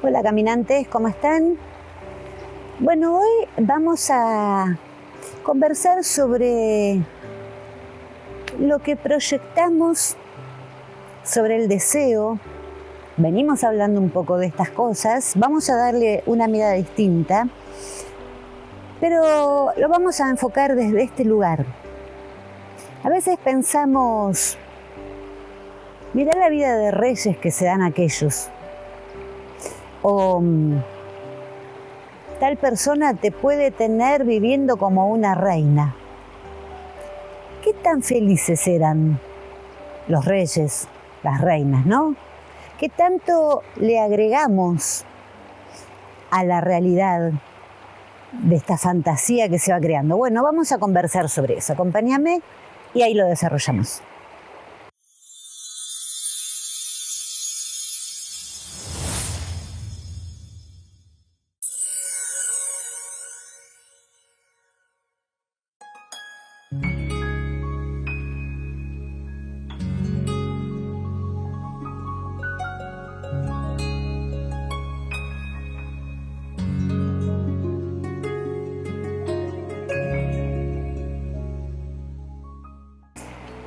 Hola caminantes, ¿cómo están? Bueno, hoy vamos a conversar sobre lo que proyectamos sobre el deseo. Venimos hablando un poco de estas cosas, vamos a darle una mirada distinta, pero lo vamos a enfocar desde este lugar. A veces pensamos, mirá la vida de reyes que se dan aquellos, o tal persona te puede tener viviendo como una reina. ¿Qué tan felices eran los reyes, las reinas, no? ¿Qué tanto le agregamos a la realidad de esta fantasía que se va creando? Bueno, vamos a conversar sobre eso. Acompáñame y ahí lo desarrollamos.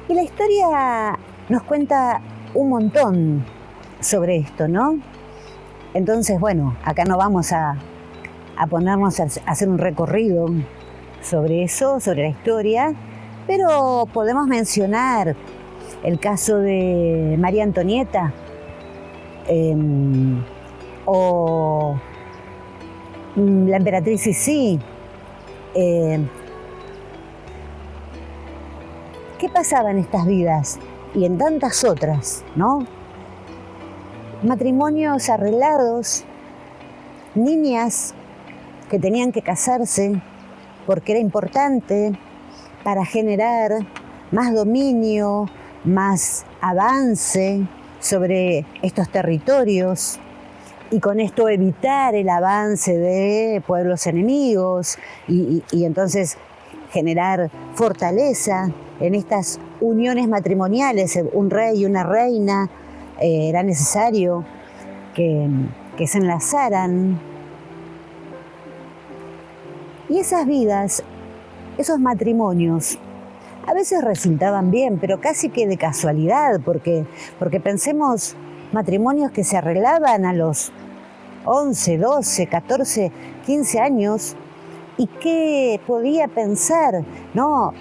Y la historia nos cuenta un montón sobre esto, ¿no? Entonces, bueno, acá no vamos a ponernos a hacer un recorrido sobre eso, sobre la historia, pero podemos mencionar el caso de María Antonieta, o la emperatriz Sisi. ¿Qué pasaba en estas vidas y en tantas otras, no? Matrimonios arreglados, niñas que tenían que casarse porque era importante para generar más dominio, más avance sobre estos territorios y con esto evitar el avance de pueblos enemigos y entonces generar fortaleza en estas uniones matrimoniales. Un rey y una reina, era necesario que se enlazaran. Y esas vidas, esos matrimonios, a veces resultaban bien, pero casi que de casualidad, porque pensemos matrimonios que se arreglaban a los 11, 12, 14, 15 años, y qué podía pensar, ¿no?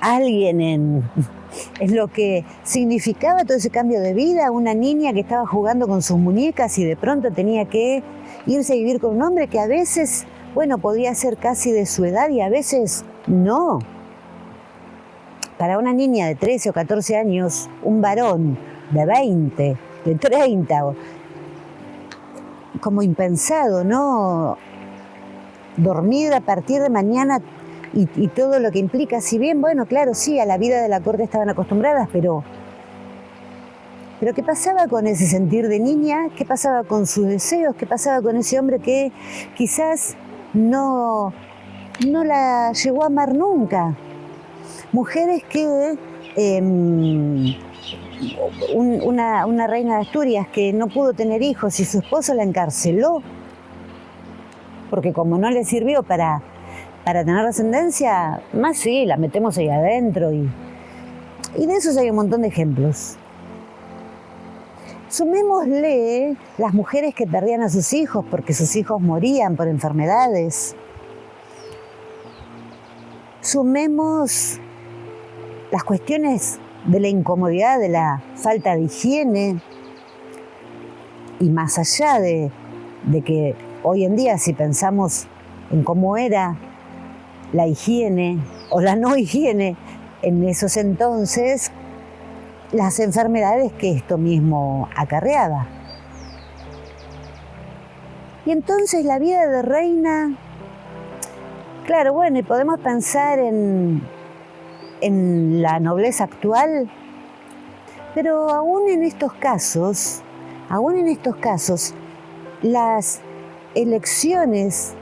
Alguien en lo que significaba todo ese cambio de vida, una niña que estaba jugando con sus muñecas y de pronto tenía que irse a vivir con un hombre que a veces, bueno, podía ser casi de su edad y a veces no. Para una niña de 13 o 14 años, un varón de 20, de 30, como impensado, ¿no? Dormir a partir de mañana y todo lo que implica. Si bien, bueno, claro, sí, a la vida de la corte estaban acostumbradas, pero ¿qué pasaba con ese sentir de niña? ¿Qué pasaba con sus deseos? ¿Qué pasaba con ese hombre que quizás no la llegó a amar nunca? Mujeres que una reina de Asturias que no pudo tener hijos y su esposo la encarceló porque como no le sirvió para tener descendencia, más sí, la metemos ahí adentro y de esos hay un montón de ejemplos. Sumémosle las mujeres que perdían a sus hijos porque sus hijos morían por enfermedades. Sumemos las cuestiones de la incomodidad, de la falta de higiene, y más allá de que hoy en día, si pensamos en cómo era la higiene o la no higiene en esos entonces, las enfermedades que esto mismo acarreaba. Y entonces la vida de reina, claro, bueno, y podemos pensar en la nobleza actual, pero aún en estos casos, las elecciones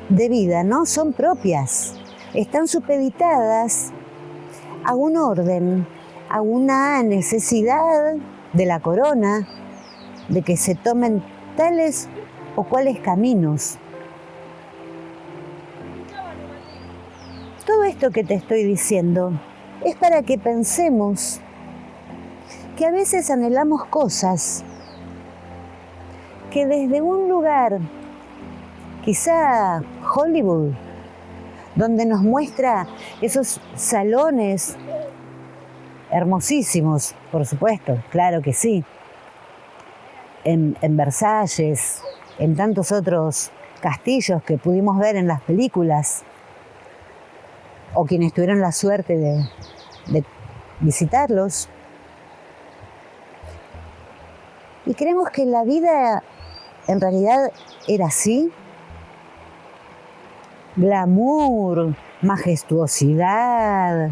de vida no son propias, están supeditadas a un orden, a una necesidad de la corona, de que se tomen tales o cuales caminos. Todo esto que te estoy diciendo es para que pensemos que a veces anhelamos cosas que desde un lugar, quizá Hollywood, donde nos muestra esos salones hermosísimos, por supuesto, claro que sí, en Versalles, en tantos otros castillos que pudimos ver en las películas, o quienes tuvieron la suerte de visitarlos. Y creemos que la vida en realidad era así. Glamour, majestuosidad,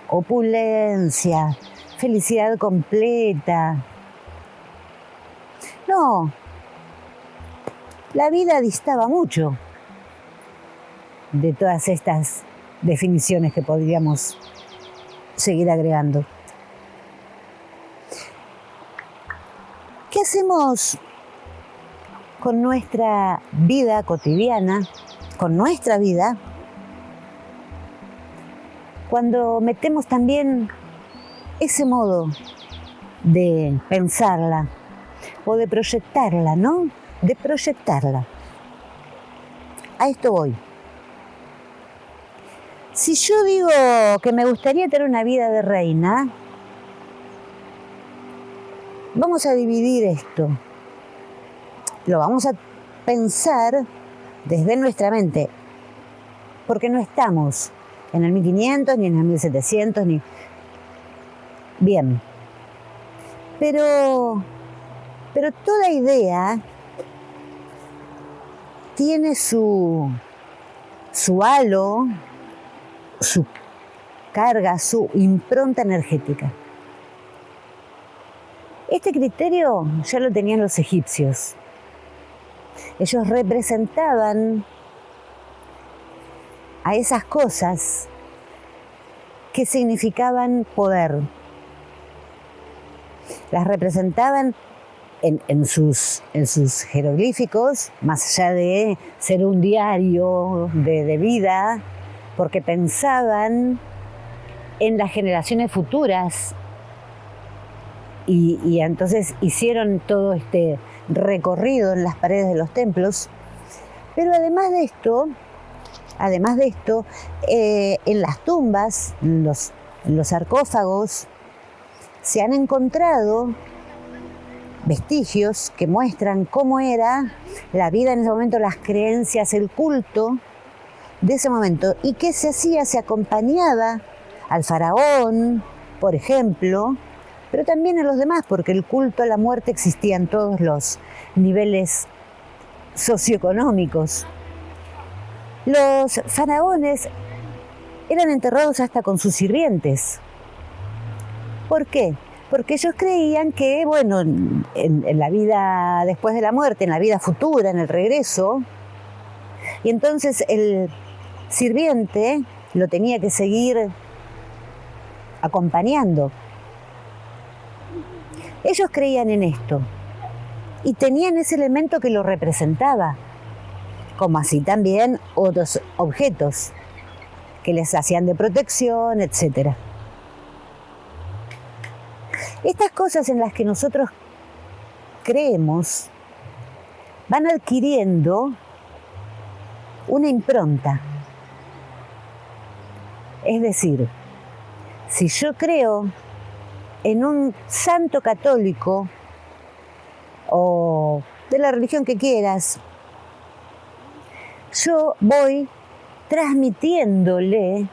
opulencia, felicidad completa. No, la vida distaba mucho de todas estas definiciones que podríamos seguir agregando. ¿Qué hacemos con nuestra vida cotidiana, con nuestra vida, cuando metemos también ese modo de pensarla o de proyectarla, ¿no? De proyectarla. A esto voy. Si yo digo que me gustaría tener una vida de reina, vamos a dividir esto. Lo vamos a pensar desde nuestra mente, porque no estamos en el 1500 ni en el 1700 ni... Bien. Pero toda idea tiene su halo, su carga, su impronta energética. Este criterio ya lo tenían los egipcios. Ellos representaban a esas cosas que significaban poder. Las representaban en sus jeroglíficos, más allá de ser un diario de vida, porque pensaban en las generaciones futuras y entonces hicieron todo este recorrido en las paredes de los templos. Pero además de esto, en las tumbas, en los sarcófagos, se han encontrado vestigios que muestran cómo era la vida en ese momento, las creencias, el culto de ese momento, y qué se hacía, se acompañaba al faraón, por ejemplo, pero también a los demás, porque el culto a la muerte existía en todos los niveles socioeconómicos. Los faraones eran enterrados hasta con sus sirvientes. ¿Por qué? Porque ellos creían que, bueno, en la vida después de la muerte, en la vida futura, en el regreso, y entonces el sirviente lo tenía que seguir acompañando. Ellos creían en esto y tenían ese elemento que lo representaba, como así también otros objetos que les hacían de protección, etc. Estas cosas en las que nosotros creemos van adquiriendo una impronta. Es decir, si yo creo en un santo católico o de la religión que quieras, yo voy transmitiéndole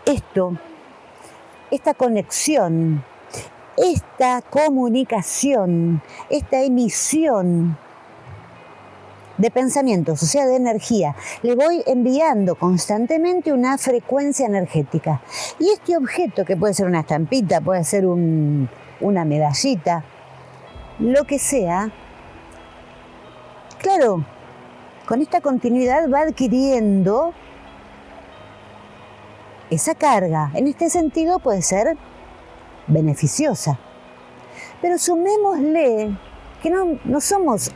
esta conexión, esta comunicación, esta emisión de pensamientos, o sea, de energía. Le voy enviando constantemente una frecuencia energética. Y este objeto, que puede ser una estampita, puede ser una medallita, lo que sea, claro, con esta continuidad va adquiriendo esa carga. En este sentido puede ser beneficiosa. Pero sumémosle que no somos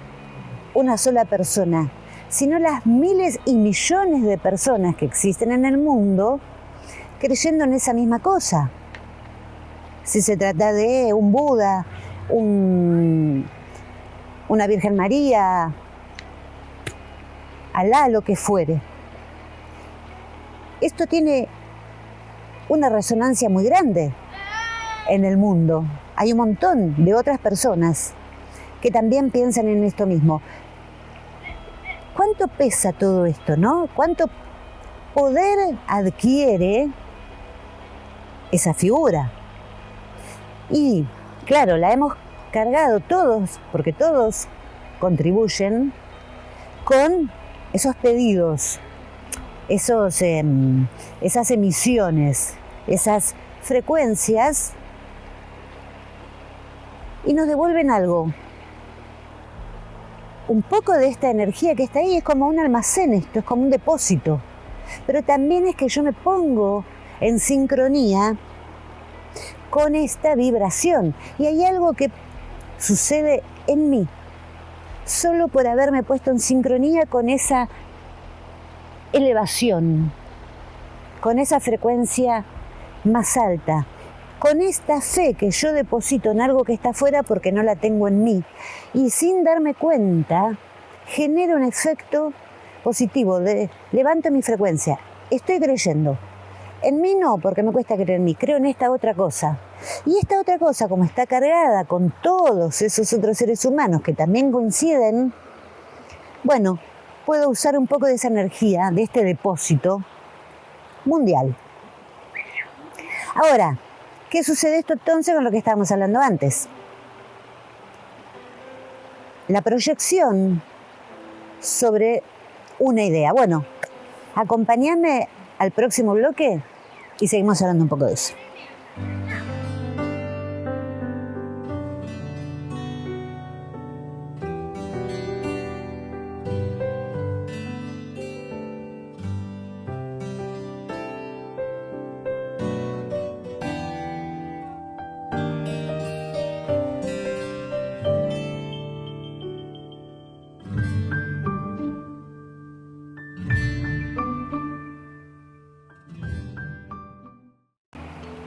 una sola persona, sino las miles y millones de personas que existen en el mundo creyendo en esa misma cosa. Si se trata de un Buda, una Virgen María, Alá, lo que fuere. Esto tiene una resonancia muy grande en el mundo. Hay un montón de otras personas que también piensan en esto mismo. ¿Cuánto pesa todo esto, no? ¿Cuánto poder adquiere esa figura? Y, claro, la hemos cargado todos, porque todos contribuyen con esos pedidos, esas emisiones, esas frecuencias, y nos devuelven algo. Un poco de esta energía que está ahí es como un almacén, esto es como un depósito. Pero también es que yo me pongo en sincronía con esta vibración. Y hay algo que sucede en mí, solo por haberme puesto en sincronía con esa elevación, con esa frecuencia más alta, con esta fe que yo deposito en algo que está afuera porque no la tengo en mí. Y sin darme cuenta, genero un efecto positivo, levanto mi frecuencia, estoy creyendo. En mí no, porque me cuesta creer en mí, creo en esta otra cosa. Y esta otra cosa, como está cargada con todos esos otros seres humanos que también coinciden, bueno, puedo usar un poco de esa energía, de este depósito mundial. Ahora, ¿qué sucede esto entonces con lo que estábamos hablando antes? La proyección sobre una idea. Bueno, acompáñame al próximo bloque y seguimos hablando un poco de eso.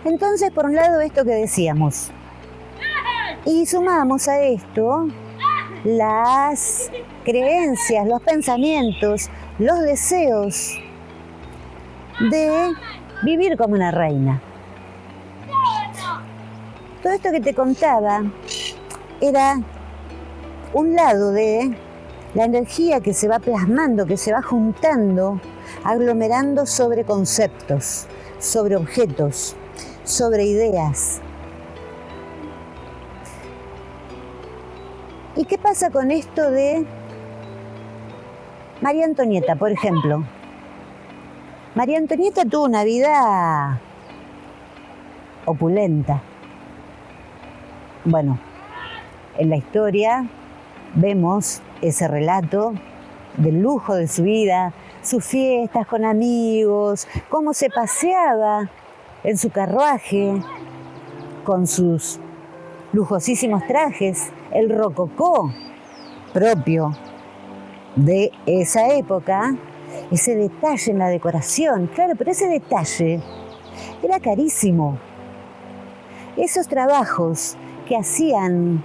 Entonces, por un lado, esto que decíamos. Y sumamos a esto las creencias, los pensamientos, los deseos de vivir como una reina. Todo esto que te contaba era un lado de la energía que se va plasmando, que se va juntando, aglomerando sobre conceptos, sobre objetos, sobre ideas. ¿Y qué pasa con esto de María Antonieta, por ejemplo? María Antonieta tuvo una vida opulenta. Bueno, en la historia vemos ese relato del lujo de su vida, sus fiestas con amigos, cómo se paseaba en su carruaje con sus lujosísimos trajes, el rococó propio de esa época, ese detalle en la decoración, claro, pero ese detalle era carísimo. Esos trabajos que hacían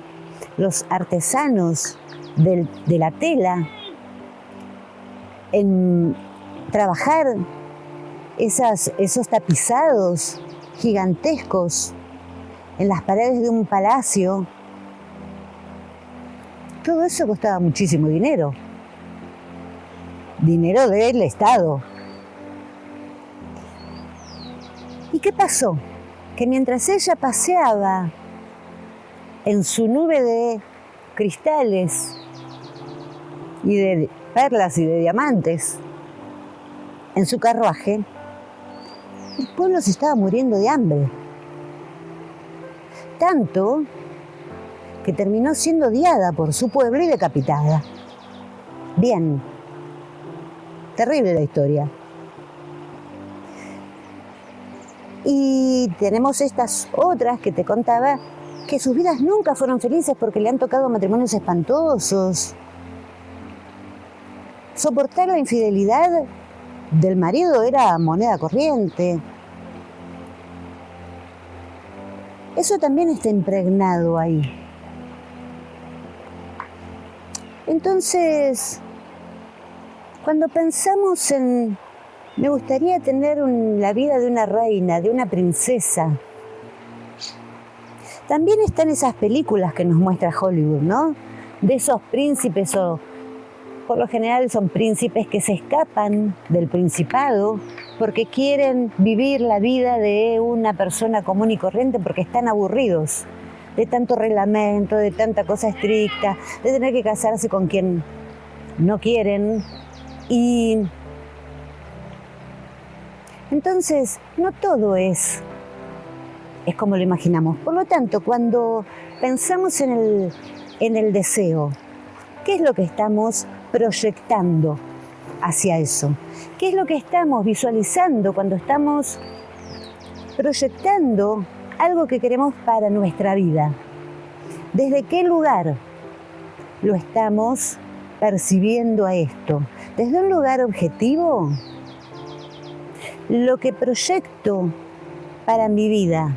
los artesanos de la tela en trabajar esos tapizados gigantescos en las paredes de un palacio, todo eso costaba muchísimo dinero. Dinero del Estado. ¿Y qué pasó? Que mientras ella paseaba en su nube de cristales y de perlas y de diamantes, en su carruaje, el pueblo se estaba muriendo de hambre. Tanto que terminó siendo odiada por su pueblo y decapitada. Bien, terrible la historia. Y tenemos estas otras que te contaba que sus vidas nunca fueron felices porque le han tocado matrimonios espantosos. Soportar la infidelidad del marido era moneda corriente. Eso también está impregnado ahí. Entonces, cuando pensamos en, me gustaría tener la vida de una reina, de una princesa, también están esas películas que nos muestra Hollywood, ¿no? De esos príncipes, o por lo general son príncipes que se escapan del principado porque quieren vivir la vida de una persona común y corriente porque están aburridos de tanto reglamento, de tanta cosa estricta, de tener que casarse con quien no quieren. Y entonces no todo es como lo imaginamos. Por lo tanto, cuando pensamos en el deseo, ¿qué es lo que estamos proyectando hacia eso? ¿Qué es lo que estamos visualizando cuando estamos proyectando algo que queremos para nuestra vida? ¿Desde qué lugar lo estamos percibiendo a esto? ¿Desde un lugar objetivo? Lo que proyecto para mi vida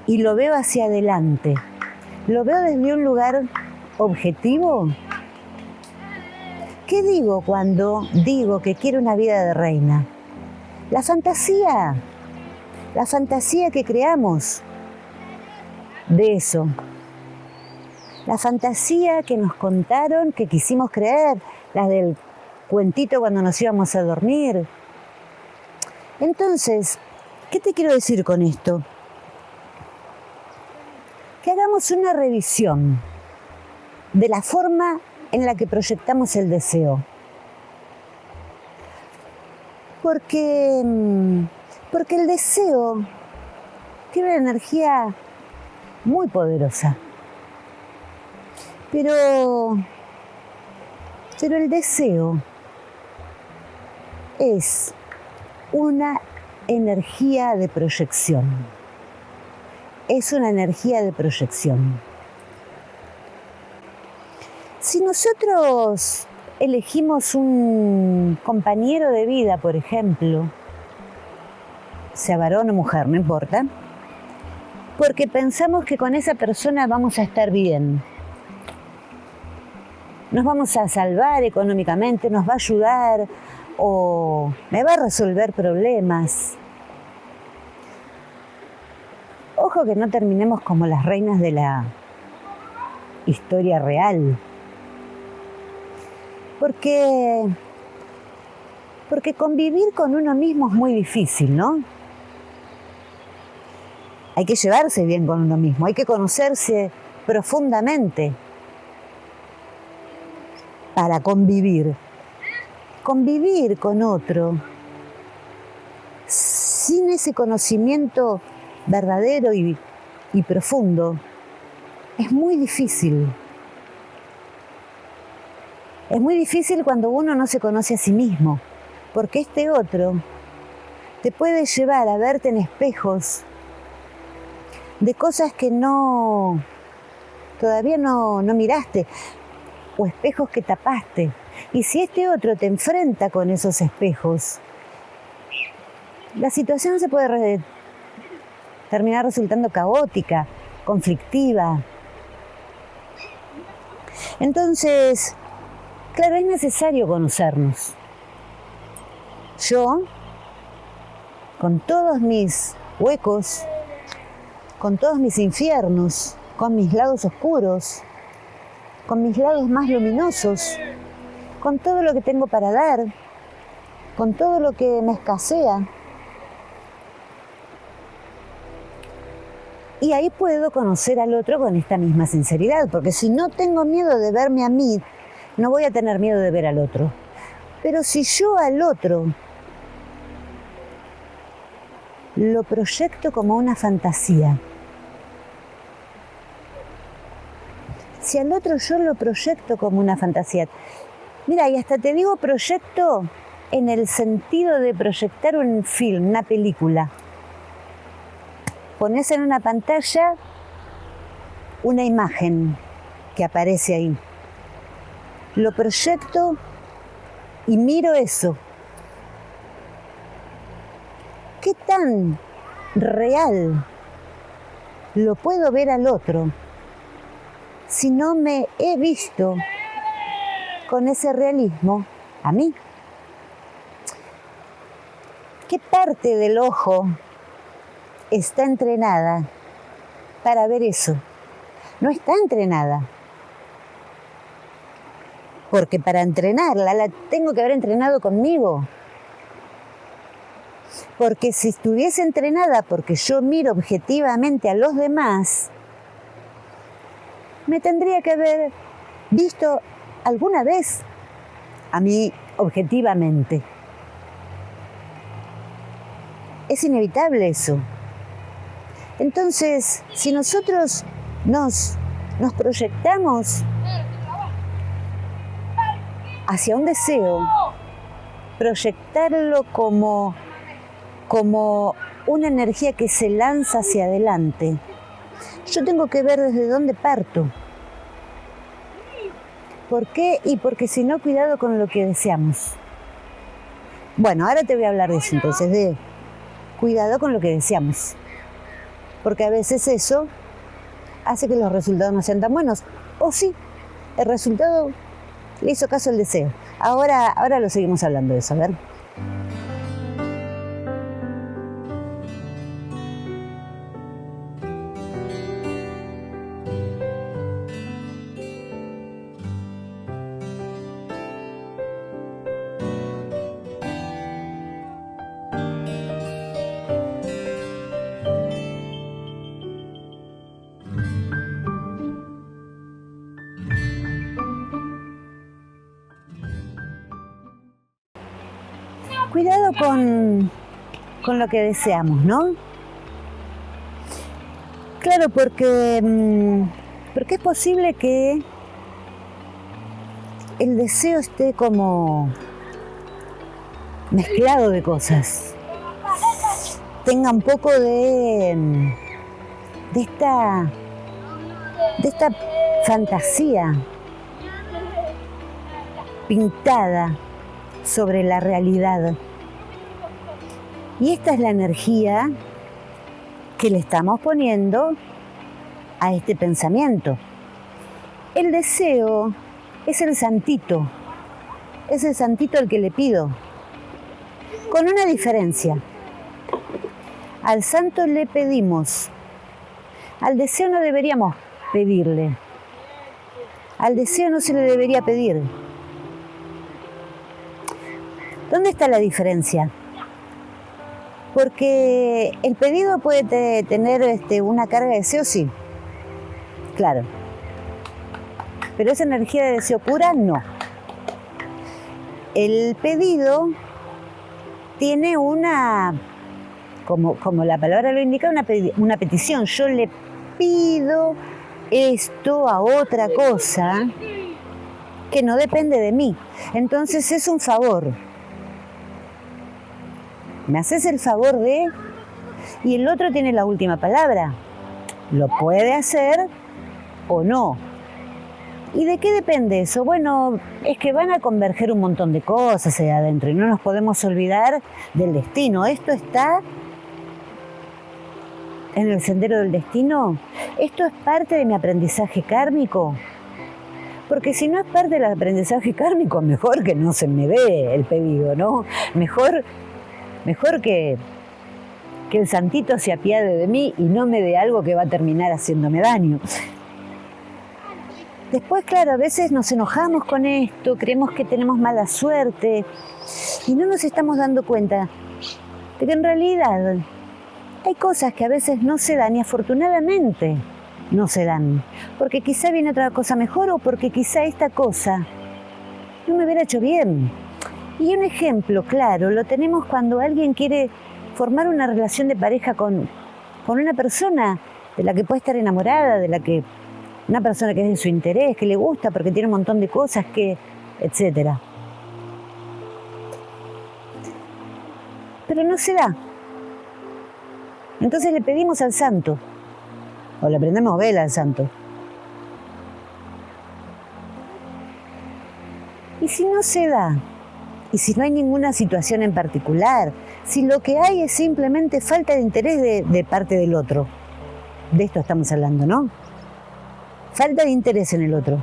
y lo veo hacia adelante, ¿lo veo desde un lugar objetivo? ¿Qué digo cuando digo que quiero una vida de reina? La fantasía que creamos de eso, la fantasía que nos contaron, que quisimos creer, la del cuentito cuando nos íbamos a dormir. Entonces, ¿qué te quiero decir con esto? Que hagamos una revisión de la forma en la que proyectamos el deseo. Porque el deseo tiene una energía muy poderosa. Pero el deseo es una energía de proyección. Es una energía de proyección. Si nosotros elegimos un compañero de vida, por ejemplo, sea varón o mujer, no importa, porque pensamos que con esa persona vamos a estar bien, nos vamos a salvar económicamente, nos va a ayudar o me va a resolver problemas. Ojo que no terminemos como las reinas de la historia real. Porque convivir con uno mismo es muy difícil, ¿no? Hay que llevarse bien con uno mismo, hay que conocerse profundamente para convivir. Convivir con otro sin ese conocimiento verdadero y profundo es muy difícil. Es muy difícil cuando uno no se conoce a sí mismo, porque este otro te puede llevar a verte en espejos de cosas que todavía no miraste, o espejos que tapaste. Y si este otro te enfrenta con esos espejos, la situación se puede terminar resultando caótica, conflictiva. Entonces, claro, es necesario conocernos. Yo, con todos mis huecos, con todos mis infiernos, con mis lados oscuros, con mis lados más luminosos, con todo lo que tengo para dar, con todo lo que me escasea. Y ahí puedo conocer al otro con esta misma sinceridad, porque si no tengo miedo de verme a mí, no voy a tener miedo de ver al otro. Pero si yo al otro lo proyecto como una fantasía, si al otro yo lo proyecto como una fantasía, mira, y hasta te digo proyecto en el sentido de proyectar un film, una película. Ponés en una pantalla una imagen que aparece ahí. Lo proyecto y miro eso. ¿Qué tan real lo puedo ver al otro si no me he visto con ese realismo a mí? ¿Qué parte del ojo está entrenada para ver eso? No está entrenada. Porque para entrenarla la tengo que haber entrenado conmigo. Porque si estuviese entrenada porque yo miro objetivamente a los demás, me tendría que haber visto alguna vez a mí objetivamente. Es inevitable eso. Entonces, si nosotros nos proyectamos hacia un deseo, proyectarlo como una energía que se lanza hacia adelante, yo tengo que ver desde dónde parto. ¿Por qué? Y porque si no, cuidado con lo que deseamos. Bueno, ahora te voy a hablar de eso entonces, de cuidado con lo que deseamos. Porque a veces eso hace que los resultados no sean tan buenos. O sí, el resultado le hizo caso al deseo. Ahora lo seguimos hablando de eso, a ver. Cuidado con lo que deseamos, ¿no? Claro, porque es posible que el deseo esté como mezclado de cosas. Tenga un poco de esta fantasía pintada sobre la realidad. Y esta es la energía que le estamos poniendo a este pensamiento. El deseo es el santito al que le pido, con una diferencia. Al santo le pedimos, al deseo no deberíamos pedirle, al deseo no se le debería pedir. ¿Dónde está la diferencia? Porque el pedido puede tener una carga de deseo, sí, claro. Pero esa energía de deseo pura, no. El pedido tiene como la palabra lo indica, una petición. Yo le pido esto a otra cosa que no depende de mí. Entonces es un favor. ¿Me haces el favor de? Y el otro tiene la última palabra. Lo puede hacer o no. ¿Y de qué depende eso? Bueno, es que van a converger un montón de cosas ahí adentro y no nos podemos olvidar del destino. Esto está en el sendero del destino. Esto es parte de mi aprendizaje kármico. Porque si no es parte del aprendizaje kármico, mejor que no se me dé el pedido, ¿no? Mejor que el santito se apiade de mí y no me dé algo que va a terminar haciéndome daño. Después, claro, a veces nos enojamos con esto, creemos que tenemos mala suerte y no nos estamos dando cuenta de que en realidad hay cosas que a veces no se dan y afortunadamente no se dan. Porque quizá viene otra cosa mejor o porque quizá esta cosa no me hubiera hecho bien. Y un ejemplo claro lo tenemos cuando alguien quiere formar una relación de pareja con una persona de la que puede estar enamorada, una persona que es de su interés, que le gusta porque tiene un montón de cosas, etcétera. Pero no se da. Entonces le pedimos al santo, o le prendemos vela al santo, Y si no se da, y si no hay ninguna situación en particular, si lo que hay es simplemente falta de interés de parte del otro, de esto estamos hablando, ¿no? Falta de interés en el otro.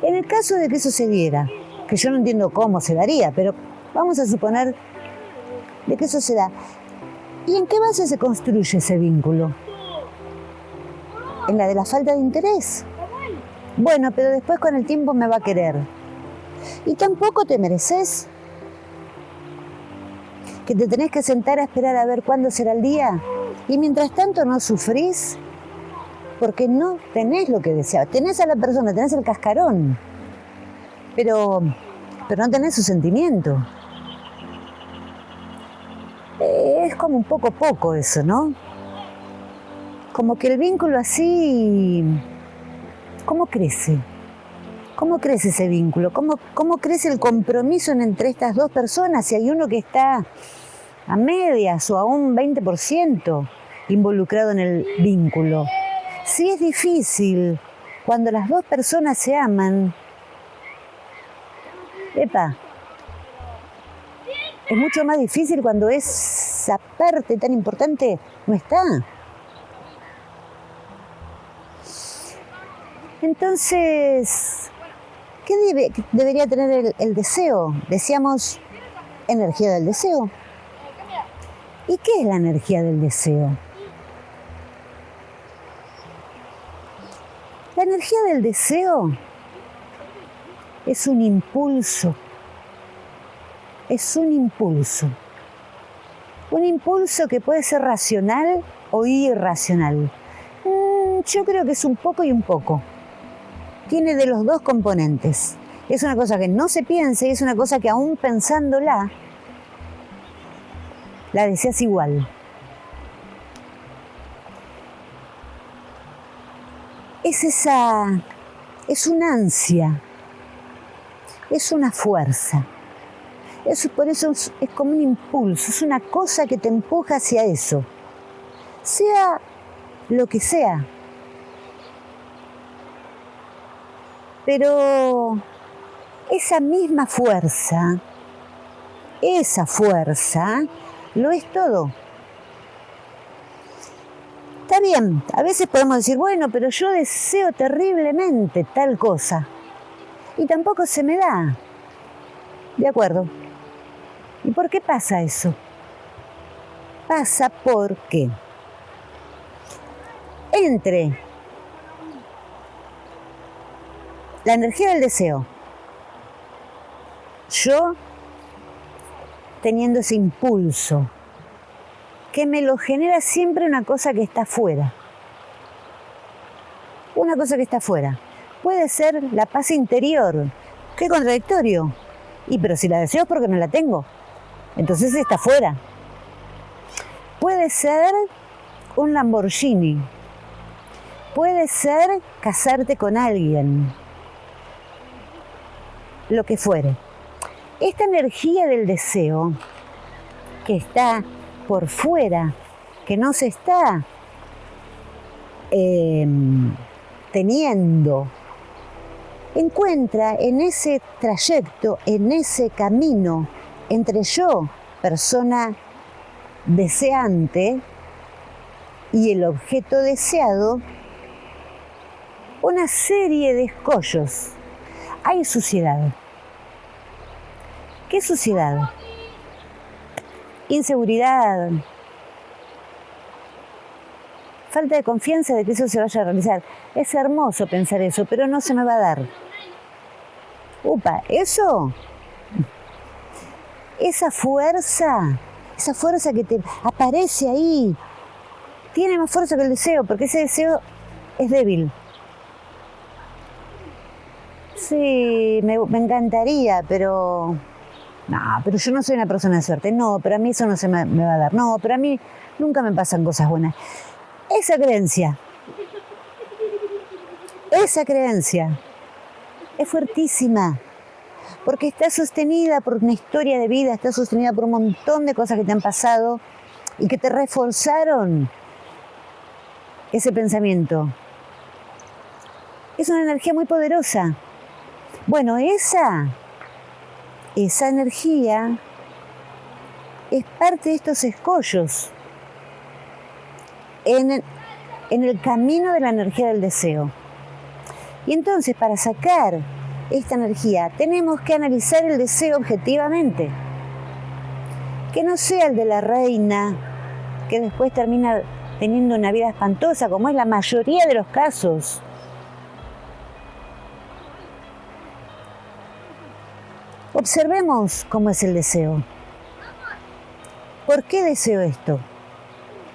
En el caso de que eso se diera, que yo no entiendo cómo se daría, pero vamos a suponer de que eso se da. ¿Y en qué base se construye ese vínculo? En la de la falta de interés. Bueno, pero después con el tiempo me va a querer. Y tampoco te mereces que te tenés que sentar a esperar a ver cuándo será el día. Y mientras tanto no sufrís porque no tenés lo que deseabas. Tenés a la persona, tenés el cascarón, pero no tenés su sentimiento. Es como un poco eso, ¿no? Como que el vínculo así, ¿cómo crece? ¿Cómo crece ese vínculo? ¿Cómo crece el compromiso entre estas dos personas si hay uno que está a medias o a un 20% involucrado en el vínculo? Sí es difícil cuando las dos personas se aman. Es mucho más difícil cuando esa parte tan importante no está. Entonces, ¿qué debería tener el deseo? Decíamos energía del deseo. ¿Y qué es la energía del deseo? La energía del deseo es un impulso. Es un impulso. Un impulso que puede ser racional o irracional. Yo creo que es un poco y un poco. Tiene de los dos componentes. Es una cosa que no se piensa y es una cosa que aún pensándola, la deseas igual. Es una ansia, es una fuerza. Por eso es como un impulso, es una cosa que te empuja hacia eso. Sea lo que sea. Pero esa misma fuerza, lo es todo. Está bien, a veces podemos decir, bueno, pero yo deseo terriblemente tal cosa y tampoco se me da. De acuerdo. ¿Y por qué pasa eso? Pasa porque entre la energía del deseo, yo teniendo ese impulso, que me lo genera siempre una cosa que está afuera. Una cosa que está afuera. Puede ser la paz interior. Qué contradictorio. Pero si la deseo es porque no la tengo. Entonces está afuera. Puede ser un Lamborghini. Puede ser casarte con alguien. Lo que fuere. Esta energía del deseo que está por fuera, que no se está teniendo, encuentra en ese trayecto, en ese camino entre yo, persona deseante, y el objeto deseado, una serie de escollos. Hay suciedad. ¿Qué suciedad? Inseguridad, falta de confianza de que eso se vaya a realizar. Es hermoso pensar eso, pero no se me va a dar. Esa fuerza que te aparece ahí, tiene más fuerza que el deseo, porque ese deseo es débil. Sí, me encantaría, pero no, pero yo no soy una persona de suerte. No, pero a mí eso no se me va a dar. No, pero a mí nunca me pasan cosas buenas. Esa creencia es fuertísima, porque está sostenida por una historia de vida, está sostenida por un montón de cosas que te han pasado y que te reforzaron ese pensamiento. Es una energía muy poderosa. Bueno, esa energía es parte de estos escollos en el camino de la energía del deseo. Y entonces, para sacar esta energía, tenemos que analizar el deseo objetivamente. Que no sea el de la reina, que después termina teniendo una vida espantosa, como es la mayoría de los casos. Observemos cómo es el deseo. ¿Por qué deseo esto?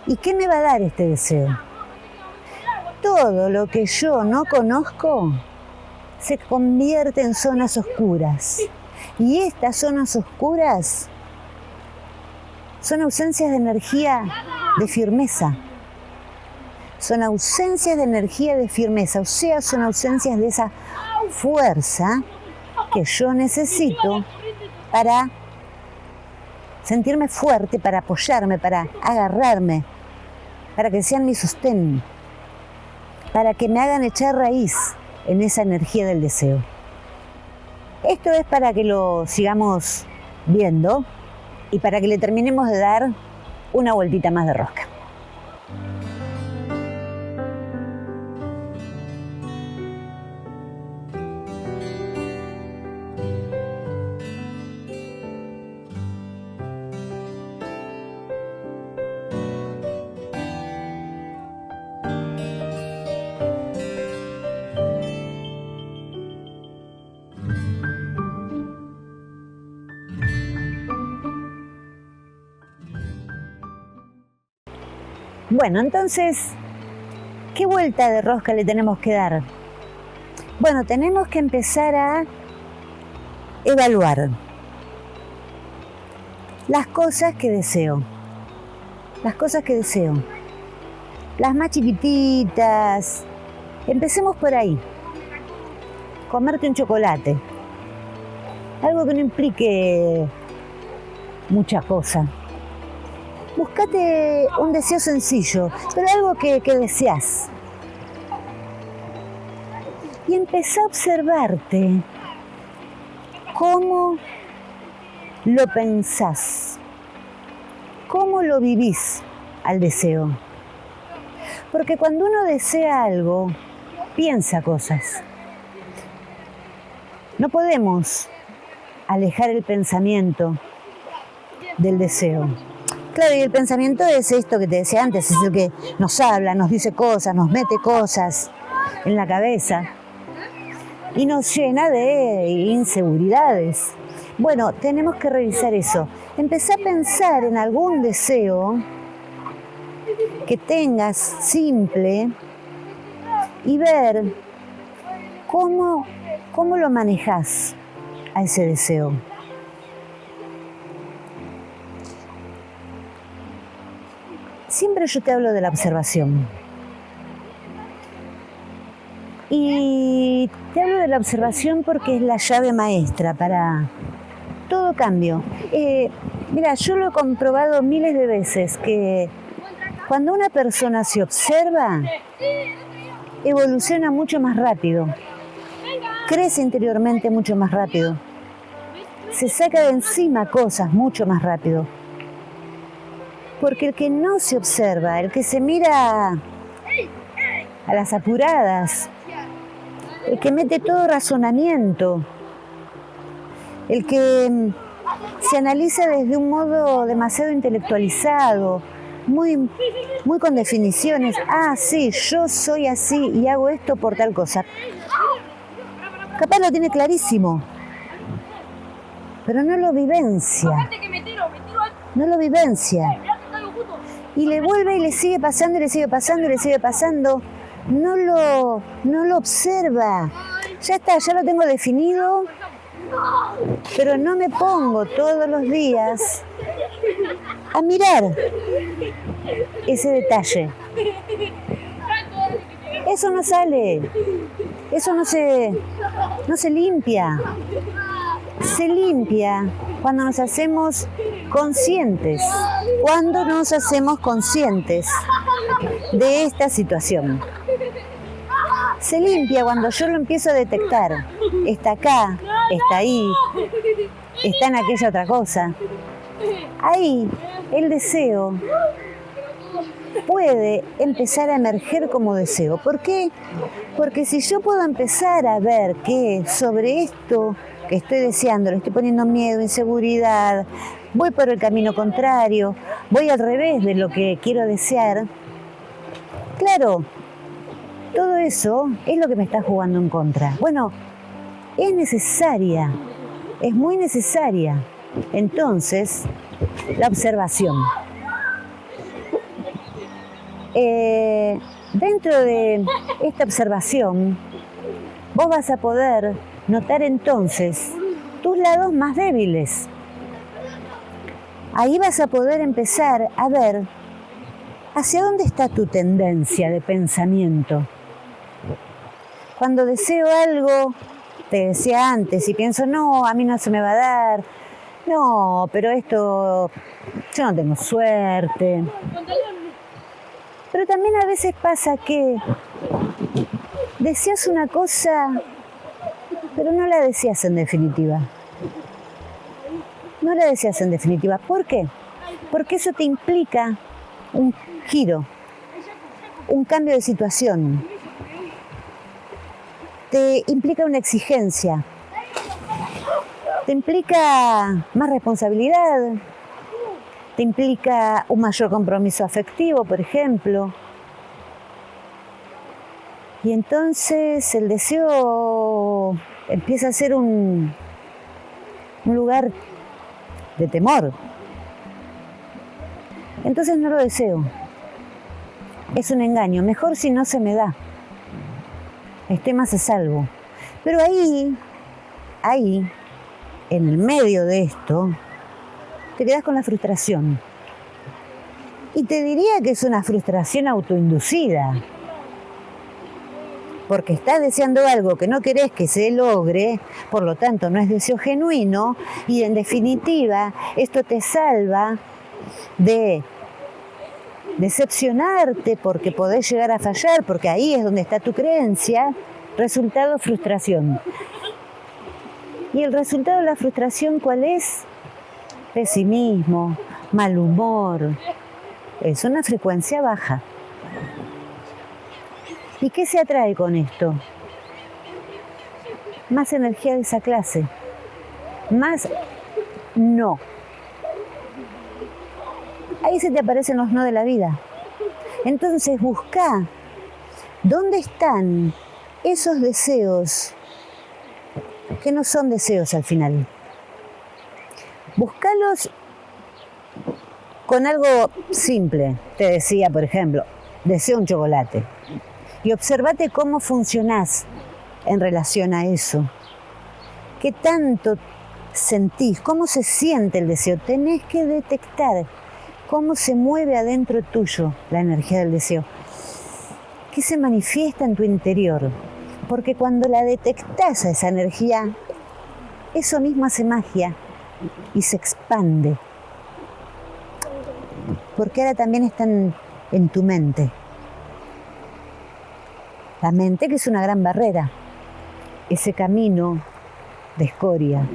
¿Y qué me va a dar este deseo? Todo lo que yo no conozco se convierte en zonas oscuras. Y estas zonas oscuras son ausencias de energía de firmeza. Son ausencias de energía de firmeza, o sea, son ausencias de esa fuerza que yo necesito para sentirme fuerte, para apoyarme, para agarrarme, para que sean mi sostén, para que me hagan echar raíz en esa energía del deseo. Esto es para que lo sigamos viendo y para que le terminemos de dar una vueltita más de rosca. Bueno, entonces, ¿qué vuelta de rosca le tenemos que dar? Bueno, tenemos que empezar a evaluar las cosas que deseo. Las cosas que deseo. Las más chiquititas. Empecemos por ahí. Comerte un chocolate. Algo que no implique mucha cosa. Buscate un deseo sencillo, pero algo que deseas. Y empezá a observarte cómo lo pensás, cómo lo vivís al deseo. Porque cuando uno desea algo, piensa cosas. No podemos alejar el pensamiento del deseo. Claro, y el pensamiento es esto que te decía antes, es el que nos habla, nos dice cosas, nos mete cosas en la cabeza y nos llena de inseguridades. Bueno, tenemos que revisar eso. Empezá a pensar en algún deseo que tengas simple y ver cómo lo manejás a ese deseo. Siempre yo te hablo de la observación. Y te hablo de la observación porque es la llave maestra para todo cambio. Mira, yo lo he comprobado miles de veces que cuando una persona se observa, evoluciona mucho más rápido, crece interiormente mucho más rápido, se saca de encima cosas mucho más rápido. Porque el que no se observa, el que se mira a las apuradas, el que mete todo razonamiento, el que se analiza desde un modo demasiado intelectualizado, muy con definiciones. Ah, sí, yo soy así y hago esto por tal cosa. Capaz lo tiene clarísimo, pero no lo vivencia. No lo vivencia. Y le vuelve y le sigue pasando, y le sigue pasando, y le sigue pasando. No lo observa. Ya está, ya lo tengo definido, pero no me pongo todos los días a mirar ese detalle. Eso no sale, eso no se limpia. Se limpia cuando nos hacemos conscientes, de esta situación. Se limpia cuando yo lo empiezo a detectar. Está acá, está ahí, está en aquella otra cosa. Ahí el deseo puede empezar a emerger como deseo. ¿Por qué? Porque si yo puedo empezar a ver que sobre esto que estoy deseando, le estoy poniendo miedo, inseguridad, voy por el camino contrario, voy al revés de lo que quiero desear, claro, todo eso es lo que me está jugando en contra. Bueno, es necesaria, es muy necesaria. Entonces, la observación. Dentro de esta observación, vos vas a poder notar entonces tus lados más débiles. Ahí vas a poder empezar a ver hacia dónde está tu tendencia de pensamiento. Cuando deseo algo, te decía antes, y pienso, no, a mí no se me va a dar, no, pero esto, yo no tengo suerte. Pero también a veces pasa que deseas una cosa, pero no la deseas en definitiva. No la deseas en definitiva. ¿Por qué? Porque eso te implica un giro, un cambio de situación. Te implica una exigencia. Te implica más responsabilidad. Te implica un mayor compromiso afectivo, por ejemplo. Y entonces el deseo empieza a ser un lugar de temor. Entonces no lo deseo. Es un engaño. Mejor si no se me da. Esté más a salvo. Pero ahí, en el medio de esto, te quedas con la frustración. Y te diría que es una frustración autoinducida. Porque estás deseando algo que no querés que se logre, por lo tanto no es deseo genuino, y en definitiva esto te salva de decepcionarte porque podés llegar a fallar, porque ahí es donde está tu creencia. Resultado, frustración. ¿Y el resultado de la frustración cuál es? Pesimismo, mal humor. Es una frecuencia baja. ¿Y qué se atrae con esto? Más energía de esa clase. Más no. Ahí se te aparecen los no de la vida. Entonces busca dónde están esos deseos que no son deseos al final. Búscalos con algo simple. Te decía, por ejemplo, deseo un chocolate. Y observate cómo funcionás en relación a eso. ¿Qué tanto sentís? ¿Cómo se siente el deseo? Tenés que detectar cómo se mueve adentro tuyo la energía del deseo. ¿Qué se manifiesta en tu interior? Porque cuando la detectás a esa energía, eso mismo hace magia y se expande. Porque ahora también están en tu mente. La mente, que es una gran barrera, ese camino de escoria.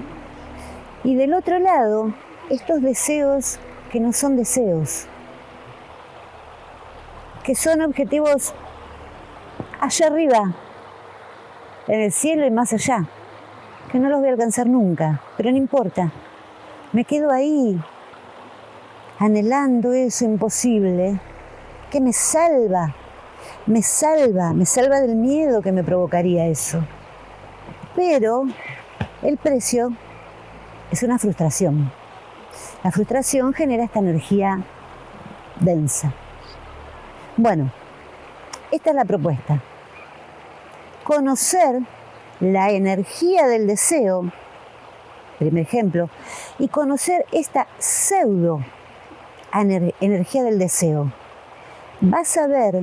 Y del otro lado, estos deseos que no son deseos, que son objetivos allá arriba, en el cielo y más allá, que no los voy a alcanzar nunca, pero no importa, me quedo ahí, anhelando eso imposible, que me salva del miedo que me provocaría eso. Pero el precio es una frustración. La frustración genera esta energía densa. Bueno, esta es la propuesta. Conocer la energía del deseo, primer ejemplo, y conocer esta pseudo energía del deseo. Vas a ver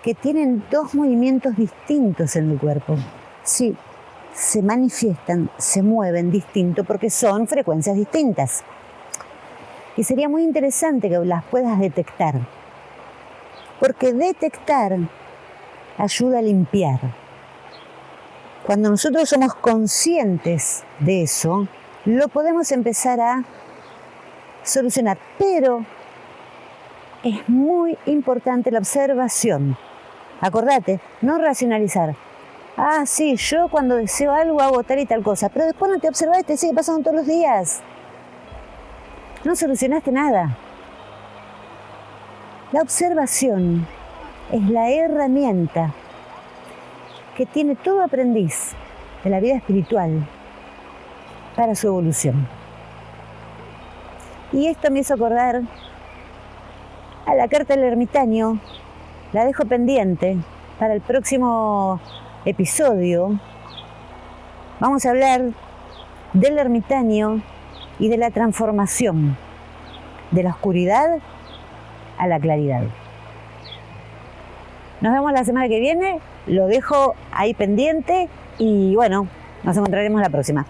que tienen dos movimientos distintos en el cuerpo. Sí, se manifiestan, se mueven distinto porque son frecuencias distintas. Y sería muy interesante que las puedas detectar. Porque detectar ayuda a limpiar. Cuando nosotros somos conscientes de eso, lo podemos empezar a solucionar. Pero es muy importante la observación. Acordate, no racionalizar. Ah, sí, yo cuando deseo algo hago tal y tal cosa, pero después no te observás y te sigue pasando todos los días. No solucionaste nada. La observación es la herramienta que tiene todo aprendiz de la vida espiritual para su evolución. Y esto me hizo acordar a la carta del ermitaño. La dejo pendiente para el próximo episodio. Vamos a hablar del ermitaño y de la transformación de la oscuridad a la claridad. Nos vemos la semana que viene, lo dejo ahí pendiente y bueno, nos encontraremos la próxima.